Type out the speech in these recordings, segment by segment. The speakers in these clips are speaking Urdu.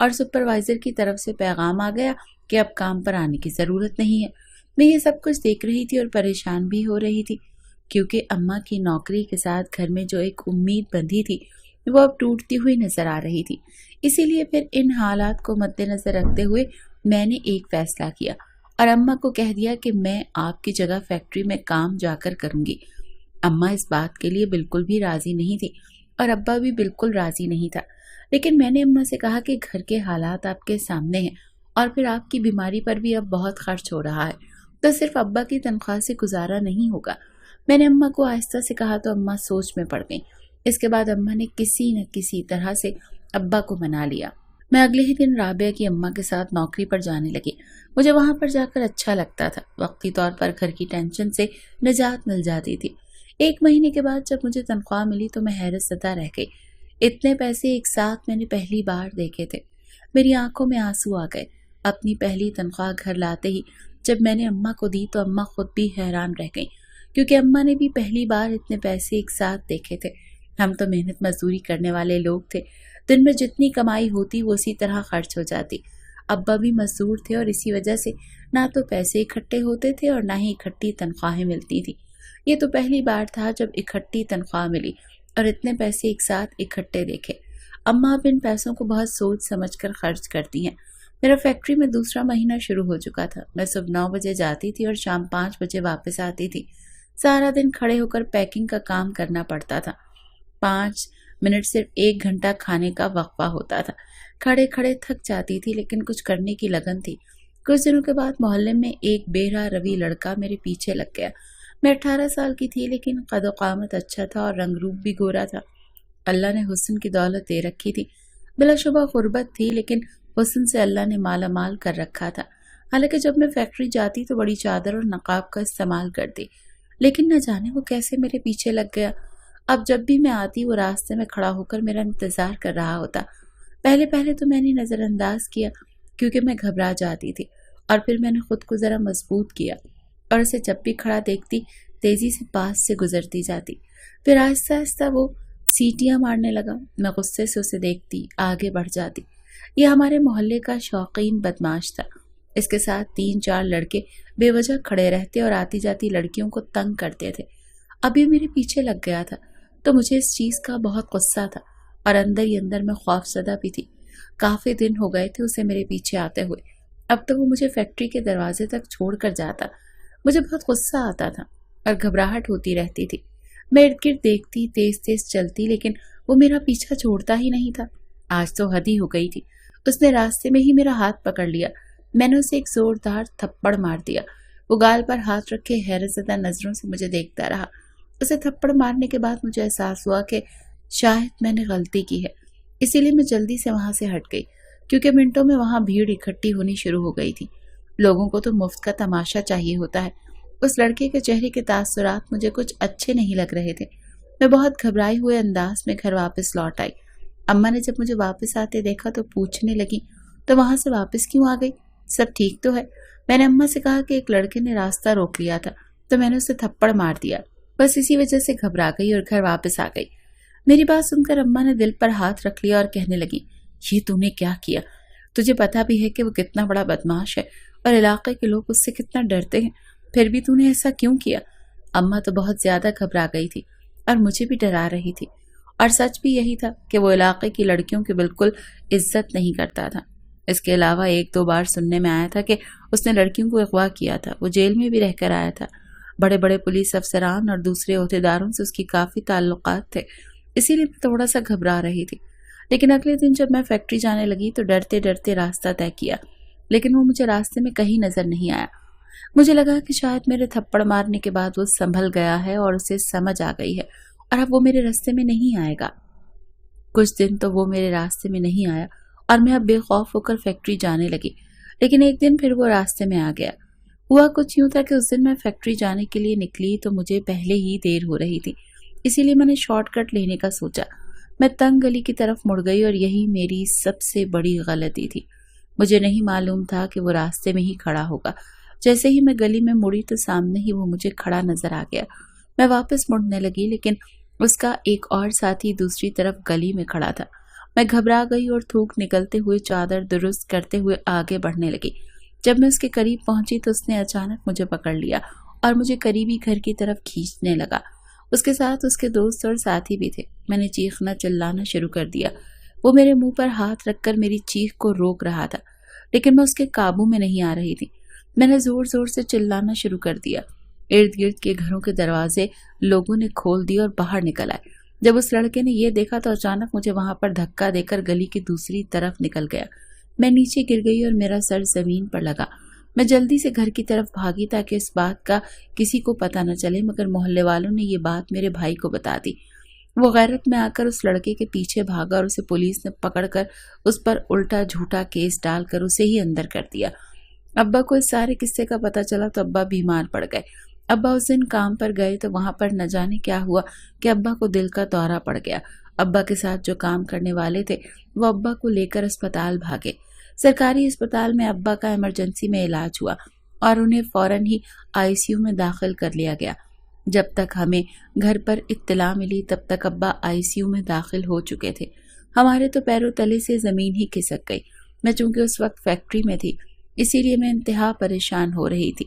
اور سپروائزر کی طرف سے پیغام آ گیا کہ اب کام پر آنے کی ضرورت نہیں ہے۔ میں یہ سب کچھ دیکھ رہی تھی اور پریشان بھی ہو رہی تھی، کیونکہ اماں کی نوکری کے ساتھ گھر میں جو ایک امید بندھی تھی وہ اب ٹوٹتی ہوئی نظر آ رہی تھی۔ اسی لیے پھر ان حالات کو مد نظر رکھتے ہوئے میں نے ایک فیصلہ کیا اور اماں کو کہہ دیا کہ میں آپ کی جگہ فیکٹری میں کام جا کر کروں گی۔ اماں اس بات کے لیے بالکل بھی راضی نہیں تھی اور ابا بھی بالکل راضی نہیں تھا، لیکن میں نے اماں سے کہا کہ گھر کے حالات آپ کے سامنے ہیں اور پھر آپ کی بیماری پر بھی اب بہت خرچ ہو رہا ہے، تو صرف ابا کی تنخواہ سے گزارا نہیں ہوگا۔ میں نے اماں کو آہستہ سے کہا تو اماں سوچ میں پڑ گئیں۔ اس کے بعد اماں نے کسی نہ کسی طرح سے ابا کو منا لیا۔ میں اگلے ہی دن رابعہ کی اماں کے ساتھ نوکری پر جانے لگی۔ مجھے وہاں پر جا کر اچھا لگتا تھا، وقتی طور پر گھر کی ٹینشن سے نجات مل جاتی تھی۔ 1 مہینے کے بعد جب مجھے تنخواہ ملی تو میں حیرت زدہ رہ گئی۔ اتنے پیسے ایک ساتھ میں نے پہلی بار دیکھے تھے۔ میری آنکھوں میں آنسو آ گئے۔ اپنی پہلی تنخواہ گھر لاتے ہی جب میں نے اماں کو دی تو اماں خود بھی حیران رہ گئیں، کیونکہ اماں نے بھی پہلی بار اتنے پیسے ایک ساتھ دیکھے تھے۔ ہم تو محنت مزدوری کرنے والے لوگ تھے، دن میں جتنی کمائی ہوتی وہ اسی طرح خرچ ہو جاتی۔ ابا بھی مزدور تھے اور اسی وجہ سے نہ تو پیسے اکٹھے ہوتے تھے اور نہ ہی اکٹھی تنخواہیں ملتی تھی۔ یہ تو پہلی بار تھا جب اکٹھی تنخواہ ملی اور اتنے پیسے ایک ساتھ اکٹھے دیکھے۔ اماں اب ان پیسوں کو بہت سوچ سمجھ کر خرچ کرتی ہیں۔ میرا فیکٹری میں دوسرا مہینہ شروع ہو چکا تھا۔ میں صبح 9 بجے جاتی تھی اور شام 5 بجے واپس آتی تھی۔ سارا دن کھڑے ہو کر پیکنگ کا کام کرنا پڑتا تھا۔ 5 منٹ صرف 1 گھنٹہ کھانے کا وقفہ ہوتا تھا۔ کھڑے کھڑے تھک جاتی تھی لیکن کچھ کرنے کی لگن تھی۔ کچھ دنوں کے بعد محلے میں ایک بہرا روی لڑکا میرے پیچھے لگ گیا۔ میں 18 سال کی تھی لیکن قد و قامت اچھا تھا اور رنگ روپ بھی گورا تھا۔ اللہ نے حسن کی دولت دے رکھی تھی۔ بلا شبہ غربت تھی لیکن حسن سے اللہ نے مالا مال کر رکھا تھا۔ حالانکہ جب میں فیکٹری جاتی تو بڑی چادر اور نقاب کا استعمال کرتی، لیکن نہ جانے وہ کیسے میرے پیچھے لگ گیا۔ اب جب بھی میں آتی وہ راستے میں کھڑا ہو کر میرا انتظار کر رہا ہوتا۔ پہلے تو میں نے نظر انداز کیا کیونکہ میں گھبرا جاتی تھی، اور پھر میں نے خود کو ذرا مضبوط کیا اور اسے جب بھی کھڑا دیکھتی تیزی سے پاس سے گزرتی جاتی۔ پھر آہستہ آہستہ وہ سیٹیاں مارنے لگا۔ میں غصے سے اسے دیکھتی آگے بڑھ جاتی۔ یہ ہمارے محلے کا شوقین بدماش تھا۔ اس کے ساتھ 3-4 لڑکے بے وجہ کھڑے رہتے اور آتی جاتی لڑکیوں کو تنگ کرتے تھے۔ ابھی میرے پیچھے لگ گیا تھا تو مجھے اس چیز کا بہت غصہ تھا اور اندر ہی اندر میں خوف زدہ بھی تھی۔ کافی دن ہو گئے تھے اسے میرے پیچھے آتے ہوئے۔ اب تو وہ مجھے فیکٹری کے دروازے تک چھوڑ کر جاتا۔ مجھے بہت غصہ آتا تھا اور گھبراہٹ ہوتی رہتی تھی۔ میں ارد گرد دیکھتی، تیز تیز چلتی، لیکن وہ میرا پیچھا چھوڑتا ہی نہیں تھا۔ آج تو حد ہی ہو گئی تھی۔ اس نے راستے میں ہی میرا ہاتھ پکڑ لیا۔ میں نے اسے ایک زوردار تھپڑ مار دیا۔ وہ گال پر ہاتھ رکھے حیرت زدہ نظروں سے مجھے دیکھتا رہا۔ اسے تھپڑ مارنے کے بعد مجھے احساس ہوا کہ شاید میں نے غلطی کی ہے، اسی لیے میں جلدی سے وہاں سے ہٹ گئی، کیونکہ منٹوں میں وہاں بھیڑ اکٹھی ہونی شروع ہو گئی تھی۔ لوگوں کو تو مفت کا تماشا چاہیے ہوتا ہے۔ اس لڑکے کے چہرے کے تاثرات مجھے کچھ اچھے نہیں لگ رہے تھے۔ میں بہت گھبرائی ہوئے انداز میں گھر واپس لوٹ آئی۔ اماں نے جب مجھے واپس آتے دیکھا تو پوچھنے لگی، تو وہاں سے واپس کیوں آ گئی؟ سب ٹھیک تو ہے؟ میں نے اماں سے کہا کہ ایک لڑکے نے راستہ روک لیا تھا تو میں نے اسے تھپڑ مار دیا، بس اسی وجہ سے گھبرا گئی اور گھر واپس آ گئی۔ میری بات سن کر اماں نے دل پر ہاتھ رکھ لیا اور کہنے لگی، یہ تو نے کیا کیا؟ تجھے پتا بھی ہے کہ وہ کتنا بڑا بدماش ہے اور علاقے کے لوگ اس سے کتنا ڈرتے ہیں، پھر بھی تو نے ایسا کیوں کیا؟ اماں تو بہت زیادہ گھبرا گئی تھی اور مجھے بھی ڈرا رہی تھی، اور سچ بھی یہی تھا کہ وہ علاقے کی لڑکیوں کی بالکل عزت نہیں کرتا تھا۔ اس کے علاوہ 1-2 بار سننے میں آیا تھا کہ اس نے لڑکیوں کو اغوا کیا تھا۔ وہ جیل میں بھی رہ کر آیا تھا۔ بڑے بڑے پولیس افسران اور دوسرے عہدیداروں سے اس کی کافی تعلقات تھے، اسی لیے میں تھوڑا سا گھبرا رہی تھی۔ لیکن اگلے دن جب میں فیکٹری جانے لگی تو ڈرتے ڈرتے راستہ طے کیا، لیکن وہ مجھے راستے میں کہیں نظر نہیں آیا۔ مجھے لگا کہ شاید میرے تھپڑ مارنے کے بعد وہ سنبھل گیا ہے اور اسے سمجھ آ گئی ہے اور اب وہ میرے راستے میں نہیں آئے گا۔ کچھ دن تو وہ میرے راستے میں نہیں آیا اور میں اب بے خوف ہو کر فیکٹری جانے لگی، لیکن ایک دن پھر وہ راستے میں آ گیا۔ ہوا کچھ یوں تھا کہ اس دن میں فیکٹری جانے کے لیے نکلی تو مجھے پہلے ہی دیر ہو رہی تھی، اسی لیے میں نے شارٹ کٹ لینے کا سوچا۔ میں تنگ گلی کی طرف مڑ گئی اور یہی میری سب سے بڑی غلطی تھی۔ مجھے نہیں معلوم تھا کہ وہ راستے میں ہی کھڑا ہوگا۔ جیسے ہی میں گلی میں مڑی تو سامنے ہی وہ مجھے کھڑا نظر آ گیا۔ میں واپس مڑنے لگی لیکن اس کا ایک اور ساتھی دوسری طرف گلی میں کھڑا تھا۔ میں گھبرا گئی اور تھوک نکلتے ہوئے چادر درست کرتے ہوئے آگے بڑھنے لگی۔ جب میں اس کے قریب پہنچی تو اس نے اچانک مجھے پکڑ لیا اور مجھے قریبی گھر کی طرف کھینچنے لگا۔ اس کے ساتھ اس کے دوست اور ساتھی بھی تھے۔ میں نے چیخنا چلانا شروع کر دیا۔ وہ میرے منہ پر ہاتھ رکھ کر میری چیخ کو روک رہا تھا، لیکن میں اس کے قابو میں نہیں آ رہی تھی۔ میں نے زور زور سے چلانا شروع کر دیا۔ ارد گرد کے گھروں کے دروازے لوگوں نے کھول دیے اور باہر نکل آئے۔ جب اس لڑکے نے یہ دیکھا تو اچانک مجھے وہاں پر دھکا دے کر گلی کی دوسری طرف نکل گیا۔ میں نیچے گر گئی اور میرا سر زمین پر لگا۔ میں جلدی سے گھر کی طرف بھاگی تاکہ اس بات کا کسی کو پتہ نہ چلے، مگر محلے والوں نے یہ بات میرے بھائی کو بتا دی۔ وہ غیرت میں آ کر اس لڑکے کے پیچھے بھاگا اور اسے پولیس نے پکڑ کر اس پر الٹا جھوٹا کیس ڈال کر اسے ہی اندر کر دیا۔ ابا کو اس سارے قصے کا پتہ چلا تو ابا بیمار پڑ گئے۔ ابا اس دن کام پر گئے تو وہاں پر نہ جانے کیا ہوا کہ ابا کو دل کا دورہ پڑ گیا۔ ابا کے ساتھ جو کام کرنے والے تھے وہ ابا کو لے کر اسپتال بھاگے۔ سرکاری اسپتال میں ابا کا ایمرجنسی میں علاج ہوا اور انہیں فوراً ہی ICU میں داخل کر لیا گیا۔ جب تک ہمیں گھر پر اطلاع ملی تب تک ابا ICU میں داخل ہو چکے تھے۔ ہمارے تو پیروں تلے سے زمین ہی کھسک گئی۔ میں چونکہ اس وقت فیکٹری میں تھی اسی لیے میں انتہا پریشان ہو رہی تھی۔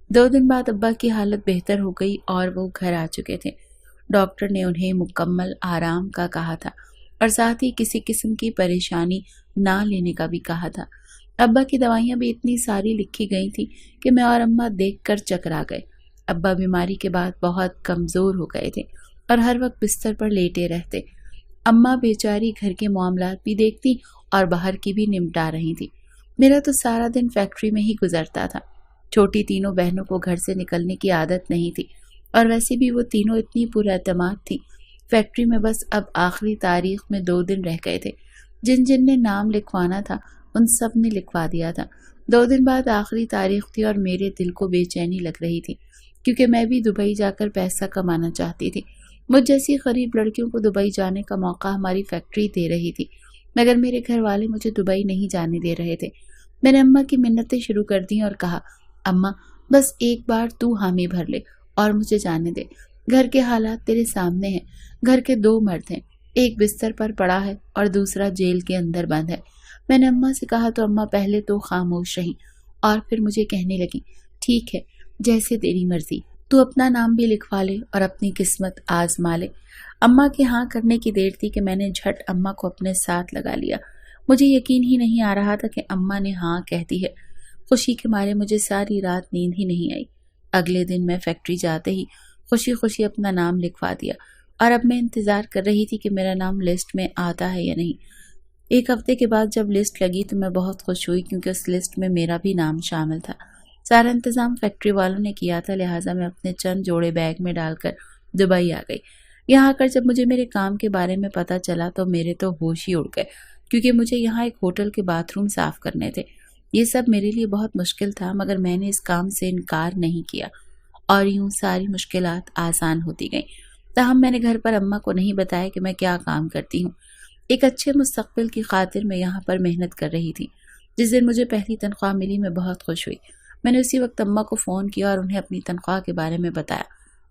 2 دن بعد ابا کی حالت بہتر ہو گئی اور وہ گھر آ چکے تھے۔ ڈاکٹر نے انہیں مکمل آرام کا کہا تھا اور ساتھ ہی کسی قسم کی پریشانی نہ لینے کا بھی کہا تھا۔ ابا کی دوائیاں بھی اتنی ساری لکھی گئی تھی کہ میں اور اماں دیکھ کر چکرا گئے۔ ابا بیماری کے بعد بہت کمزور ہو گئے تھے اور ہر وقت بستر پر لیٹے رہتے۔ اماں بیچاری گھر کے معاملات بھی دیکھتی اور باہر کی بھی نمٹا رہی تھی۔ میرا تو سارا دن فیکٹری میں ہی گزرتا تھا۔ چھوٹی تینوں بہنوں کو گھر سے نکلنے کی عادت نہیں تھی اور ویسے بھی وہ تینوں اتنی پر اعتماد تھی۔ فیکٹری میں بس اب آخری تاریخ میں 2 دن رہ گئے تھے۔ جن جن نے نام لکھوانا تھا ان سب نے لکھوا دیا تھا۔ 2 دن بعد آخری تاریخ تھی اور میرے دل کو بے چینی لگ رہی تھی کیونکہ میں بھی دبئی جا کر پیسہ کمانا چاہتی تھی۔ مجھ جیسی غریب لڑکیوں کو دبئی جانے کا موقع ہماری فیکٹری دے رہی تھی، مگر میرے گھر والے مجھے دبئی نہیں جانے دے رہے تھے۔ میں نے اماں کی منتیں شروع کر دیں اور کہا، اماں بس ایک بار تو حامی بھر لے اور مجھے جانے دے۔ گھر کے حالات تیرے سامنے ہیں۔ گھر کے 2 مرد ہیں، ایک بستر پر پڑا ہے اور دوسرا جیل کے اندر بند ہے۔ میں نے اماں سے کہا تو اماں پہلے تو خاموش رہیں اور پھر مجھے کہنے لگی، ٹھیک ہے جیسے تیری مرضی، تو اپنا نام بھی لکھوا لے اور اپنی قسمت آزما لے۔ اماں کے ہاں کرنے کی دیر تھی کہ میں نے جھٹ اماں کو اپنے ساتھ لگا لیا۔ مجھے یقین ہی نہیں آ رہا تھا کہ اماں نے ہاں کہہ دی ہے۔ خوشی کے مارے مجھے ساری رات نیند ہی نہیں آئی۔ اگلے دن میں فیکٹری جاتے ہی خوشی خوشی اپنا نام لکھوا دیا اور اب میں انتظار کر رہی تھی کہ میرا نام لسٹ میں آتا ہے یا نہیں۔ 1 ہفتے کے بعد جب لسٹ لگی تو میں بہت خوش ہوئی کیونکہ اس لسٹ میں میرا بھی نام شامل تھا۔ سارا انتظام فیکٹری والوں نے کیا تھا، لہٰذا میں اپنے چند جوڑے بیگ میں ڈال کر دبئی آ گئی۔ یہاں آ کر جب مجھے میرے کام کے بارے میں پتہ چلا تو میرے تو ہوش ہی اڑ گئے کیونکہ مجھے یہاں ایک ہوٹل کے باتھ روم صاف کرنے تھے۔ یہ سب میرے لیے بہت مشکل تھا مگر میں نے اس کام سے انکار نہیں کیا اور یوں ساری مشکلات آسان ہوتی گئیں۔ تاہم میں نے گھر پر اماں کو نہیں بتایا کہ میں کیا کام کرتی ہوں۔ ایک اچھے مستقبل کی خاطر میں یہاں پر محنت کر رہی تھی۔ جس دن مجھے پہلی تنخواہ ملی میں بہت خوش ہوئی۔ میں نے اسی وقت اماں کو فون کیا اور انہیں اپنی تنخواہ کے بارے میں بتایا۔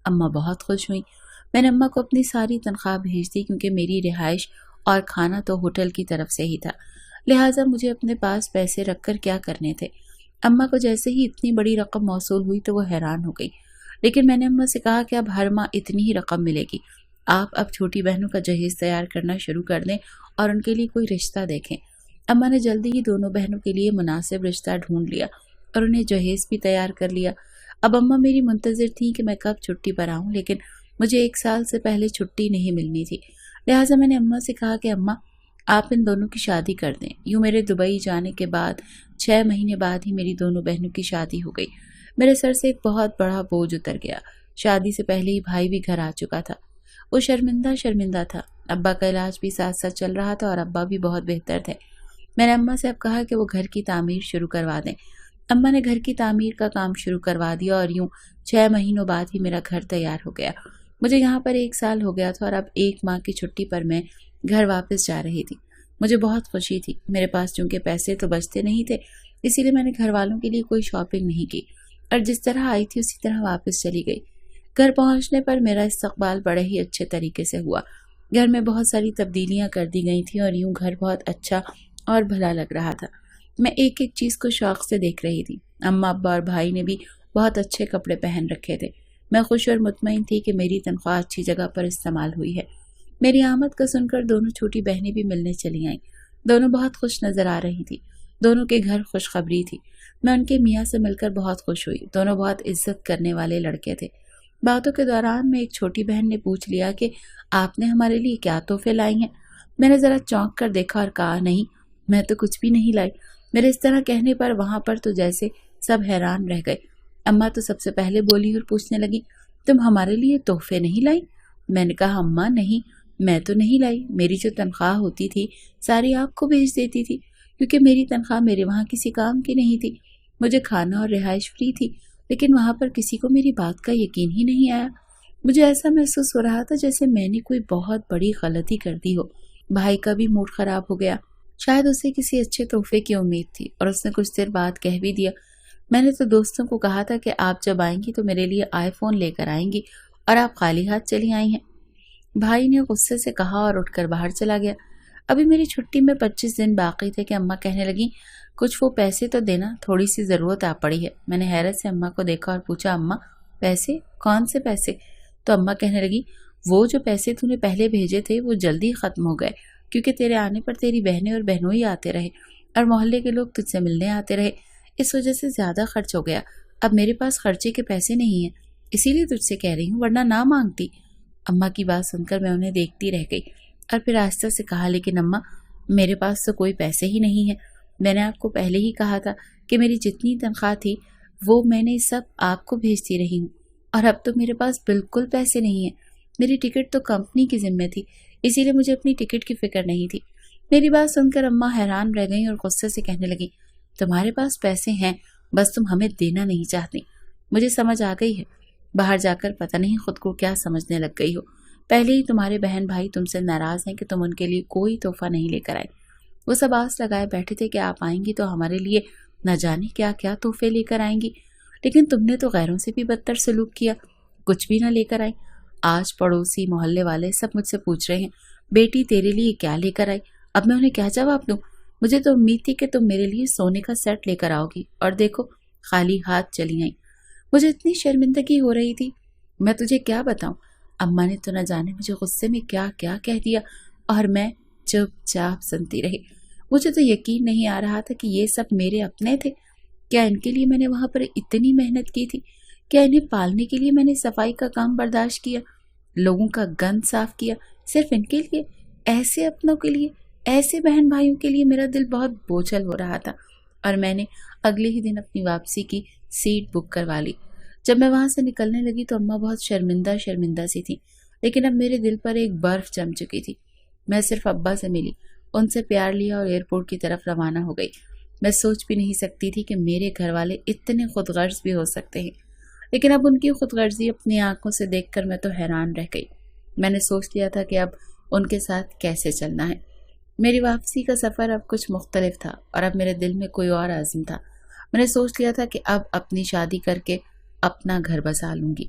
اماں بہت خوش ہوئیں۔ میں نے اماں کو اپنی ساری تنخواہ بھیج دی کیونکہ میری رہائش اور کھانا تو ہوٹل کی طرف سے ہی تھا، لہٰذا مجھے اپنے پاس پیسے رکھ کر کیا کرنے تھے۔ اماں کو جیسے ہی اتنی بڑی رقم موصول ہوئی تو وہ حیران ہو گئی، لیکن میں نے اماں سے کہا کہ اب ہر ماہ اتنی ہی رقم ملے گی، آپ اب چھوٹی بہنوں کا جہیز تیار کرنا شروع کر دیں اور ان کے لیے کوئی رشتہ دیکھیں۔ اماں نے جلدی ہی دونوں بہنوں کے لیے مناسب رشتہ ڈھونڈ لیا اور انہیں جہیز بھی تیار کر لیا۔ اب اماں میری منتظر تھیں کہ میں کب چھٹی پر آؤں، لیکن مجھے 1 سال سے پہلے چھٹی نہیں ملنی تھی، لہٰذا میں نے اماں سے کہا کہ اماں آپ ان دونوں کی شادی کر دیں۔ یوں میرے دبئی جانے کے بعد 6 مہینے بعد ہی میری دونوں بہنوں کی شادی ہو گئی۔ میرے سر سے ایک بہت بڑا بوجھ اتر گیا۔ شادی سے پہلے ہی بھائی بھی گھر آ چکا تھا۔ وہ شرمندہ تھا۔ ابا کا علاج بھی ساتھ ساتھ چل رہا تھا اور ابا بھی بہت بہتر تھے۔ میں نے اماں سے اب کہا کہ وہ گھر کی تعمیر شروع کروا دیں۔ اماں نے گھر کی تعمیر کا کام شروع کروا دیا اور یوں 6 مہینوں بعد ہی میرا گھر تیار ہو گیا۔ مجھے یہاں پر 1 سال ہو گیا تھا اور اب 1 ماہ کی چھٹی پر میں گھر واپس جا رہی تھی۔ مجھے بہت خوشی تھی۔ میرے پاس چونکہ پیسے تو بچتے نہیں تھے، اسی لیے میں نے گھر والوں کے لیے کوئی شاپنگ نہیں کی اور جس طرح آئی تھی اسی طرح واپس چلی گئی۔ گھر پہنچنے پر میرا استقبال بڑے ہی اچھے طریقے سے ہوا۔ گھر میں بہت ساری تبدیلیاں کر دی گئی تھیں اور یوں گھر بہت اچھا اور بھلا لگ رہا تھا۔ میں ایک ایک چیز کو شوق سے دیکھ رہی تھی۔ اماں ابا اور بھائی نے بھی بہت اچھے کپڑے پہن رکھے تھے۔ میں خوش اور مطمئن تھی کہ میری تنخواہ اچھی جگہ پر استعمال ہوئی ہے۔ میری آمد کا سن کر دونوں چھوٹی بہنیں بھی ملنے چلی آئیں۔ دونوں بہت خوش نظر آ رہی تھی۔ دونوں کے گھر خوشخبری تھی۔ میں ان کے میاں سے مل کر بہت خوش ہوئی۔ دونوں بہت عزت کرنے والے لڑکے تھے۔ باتوں کے دوران میں ایک چھوٹی بہن نے پوچھ لیا کہ آپ نے ہمارے لیے کیا تحفے لائی ہیں؟ میں نے ذرا چونک کر دیکھا اور کہا نہیں، میں تو کچھ بھی نہیں لائی۔ میرے اس طرح کہنے پر وہاں پر تو جیسے سب حیران رہ گئے۔ اماں تو سب سے پہلے بولی اور پوچھنے لگی، تم ہمارے لیے تحفے نہیں لائی؟ میں نے کہا اماں نہیں، میں تو نہیں لائی۔ میری جو تنخواہ ہوتی تھی ساری آپ کو بھیج دیتی تھی، کیونکہ میری تنخواہ میرے وہاں کسی کام کی نہیں تھی۔ مجھے کھانا اور رہائش فری تھی، لیکن وہاں پر کسی کو میری بات کا یقین ہی نہیں آیا۔ مجھے ایسا محسوس ہو رہا تھا جیسے میں نے کوئی بہت بڑی غلطی کر دی ہو۔ بھائی کا بھی موڈ خراب ہو گیا۔ شاید اسے کسی اچھے تحفے کی امید تھی اور اس نے کچھ دیر بعد کہہ بھی دیا، میں نے تو دوستوں کو کہا تھا کہ آپ جب آئیں گی تو میرے لیے آئی فون لے کر آئیں گی، اور آپ خالی ہاتھ چلی آئی ہیں۔ بھائی نے غصے سے کہا اور اٹھ کر باہر چلا گیا۔ ابھی میری چھٹی میں 25 دن باقی تھے کہ اماں کہنے لگی، کچھ وہ پیسے تو دینا، تھوڑی سی ضرورت آ پڑی ہے۔ میں نے حیرت سے اماں کو دیکھا اور پوچھا، اماں پیسے؟ کون سے پیسے؟ تو اماں کہنے لگی، وہ جو پیسے تو نے پہلے بھیجے تھے وہ جلدی ختم ہو گئے، کیونکہ تیرے آنے پر تیری بہنیں اور بہنوئی آتے رہے اور محلے کے لوگ تجھ سے ملنے آتے رہے، اس وجہ سے زیادہ خرچ ہو گیا۔ اب میرے پاس خرچے کے پیسے نہیں ہیں، اسی لیے تجھ سے کہہ رہی ہوں، ورنہ نہ مانگتی۔ اماں کی بات سن کر میں انہیں دیکھتی رہ گئی اور پھر آہستہ سے کہا، لیکن اماں میرے پاس تو کوئی پیسے ہی نہیں ہیں۔ میں نے آپ کو پہلے ہی کہا تھا کہ میری جتنی تنخواہ تھی وہ میں نے سب آپ کو بھیجتی رہی ہوں، اور اب تو میرے پاس بالکل پیسے نہیں ہیں۔ میری ٹکٹ تو کمپنی کی ذمہ تھی، اسی لیے مجھے اپنی ٹکٹ کی فکر نہیں تھی۔ میری بات سن کر اماں حیران رہ گئیں اور غصے سے کہنے لگی، تمہارے پاس پیسے ہیں، بس تم ہمیں دینا نہیں چاہتی۔ مجھے سمجھ آ گئی ہے، باہر جا کر پتہ نہیں خود کو کیا سمجھنے لگ گئی ہو۔ پہلے ہی تمہارے بہن بھائی تم سے ناراض ہیں کہ تم ان کے لیے کوئی تحفہ نہیں لے کر آئے۔ وہ سب آس لگائے بیٹھے تھے کہ آپ آئیں گی تو ہمارے لیے نہ جانے کیا کیا تحفے لے کر آئیں گی، لیکن تم نے تو غیروں سے بھی بدتر سلوک کیا، کچھ بھی نہ لے کر آئی۔ آج پڑوسی محلے والے سب مجھ سے پوچھ رہے ہیں، بیٹی تیرے لیے کیا لے کر آئی؟ اب میں انہیں کیا جواب دوں؟ مجھے تو امید تھی کہ تم میرے لیے سونے کا سیٹ لے کر آؤ گی، اور دیکھو خالی ہاتھ چلی آئیں۔ مجھے اتنی شرمندگی ہو رہی تھی، میں تجھے کیا بتاؤں۔ اماں نے تو نہ جانے مجھے غصے میں کیا کیا کہہ دیا، اور میں چپ چاپ سنتی رہی۔ مجھے تو یقین نہیں آ رہا تھا کہ یہ سب میرے اپنے تھے۔ کیا ان کے لیے میں نے وہاں پر اتنی محنت کی تھی؟ کیا انہیں پالنے کے لیے میں نے صفائی کا کام برداشت کیا، لوگوں کا گند صاف کیا، صرف ان کے لیے؟ ایسے اپنوں کے لیے، ایسے بہن بھائیوں کے لیے میرا دل بہت بوجھل ہو رہا تھا، اور میں نے اگلے ہی دن اپنی واپسی کی سیٹ بک کروا لی۔ جب میں وہاں سے نکلنے لگی تو اماں بہت شرمندہ سی تھی، لیکن اب میرے دل پر ایک برف جم چکی تھی۔ میں صرف ابا سے ملی، ان سے پیار لیا اور ایئرپورٹ کی طرف روانہ ہو گئی۔ میں سوچ بھی نہیں سکتی تھی کہ میرے گھر والے اتنے خود غرض بھی ہو سکتے ہیں، لیکن اب ان کی خود غرضی اپنی آنکھوں سے دیکھ کر میں تو حیران رہ گئی۔ میں نے سوچ لیا تھا کہ اب ان کے ساتھ کیسے چلنا ہے۔ میری واپسی کا سفر اب کچھ مختلف تھا، اور اب میرے دل میں کوئی اور عزم تھا۔ میں نے سوچ لیا تھا کہ اب اپنی شادی کر کے اپنا گھر بسا لوں گی۔